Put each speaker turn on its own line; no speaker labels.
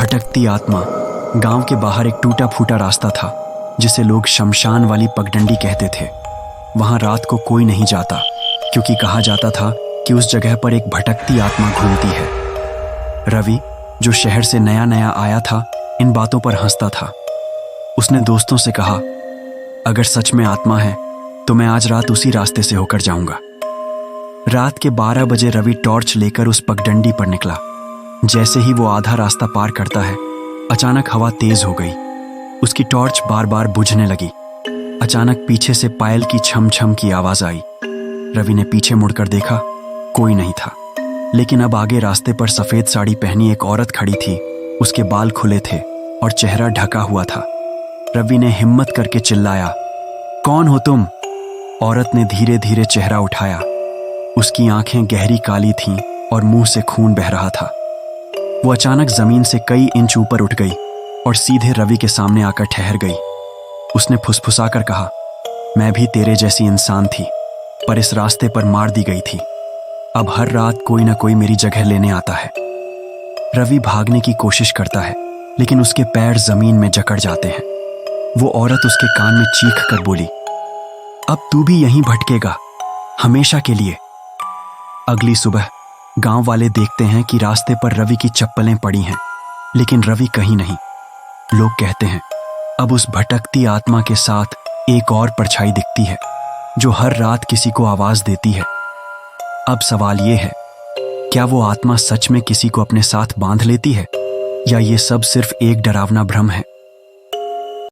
भटकती आत्मा। गांव के बाहर एक टूटा फूटा रास्ता था जिसे लोग शमशान वाली पगडंडी कहते थे। वहां रात को कोई नहीं जाता क्योंकि कहा जाता था कि उस जगह पर एक भटकती आत्मा घूमती है। रवि, जो शहर से नया नया आया था, इन बातों पर हंसता था। उसने दोस्तों से कहा, अगर सच में आत्मा है तो मैं आज रात उसी रास्ते से होकर जाऊंगा। रात के 12 बजे रवि टॉर्च लेकर उस पगडंडी पर निकला। जैसे ही वो आधा रास्ता पार करता है, अचानक हवा तेज हो गई। उसकी टॉर्च बार बार बुझने लगी। अचानक पीछे से पायल की छम छम की आवाज आई। रवि ने पीछे मुड़कर देखा, कोई नहीं था। लेकिन अब आगे रास्ते पर सफेद साड़ी पहनी एक औरत खड़ी थी। उसके बाल खुले थे और चेहरा ढका हुआ था। रवि ने हिम्मत करके चिल्लाया, कौन हो तुम? औरत ने धीरे धीरे चेहरा उठाया। उसकी आंखें गहरी काली थीं और मुंह से खून बह रहा था। वो अचानक जमीन से कई इंच ऊपर उठ गई और सीधे रवि के सामने आकर ठहर गई। उसने फुसफुसाकर कहा, मैं भी तेरे जैसी इंसान थी, पर इस रास्ते पर मार दी गई थी। अब हर रात कोई ना कोई मेरी जगह लेने आता है। रवि भागने की कोशिश करता है, लेकिन उसके पैर जमीन में जकड़ जाते हैं। वो औरत उसके कान में चीख कर बोली, अब तू भी यहीं भटकेगा, हमेशा के लिए। अगली सुबह गांव वाले देखते हैं कि रास्ते पर रवि की चप्पलें पड़ी हैं, लेकिन रवि कहीं नहीं। लोग कहते हैं, अब उस भटकती आत्मा के साथ एक और परछाई दिखती है जो हर रात किसी को आवाज देती है। अब सवाल ये है, क्या वो आत्मा सच में किसी को अपने साथ बांध लेती है, या ये सब सिर्फ एक डरावना भ्रम है?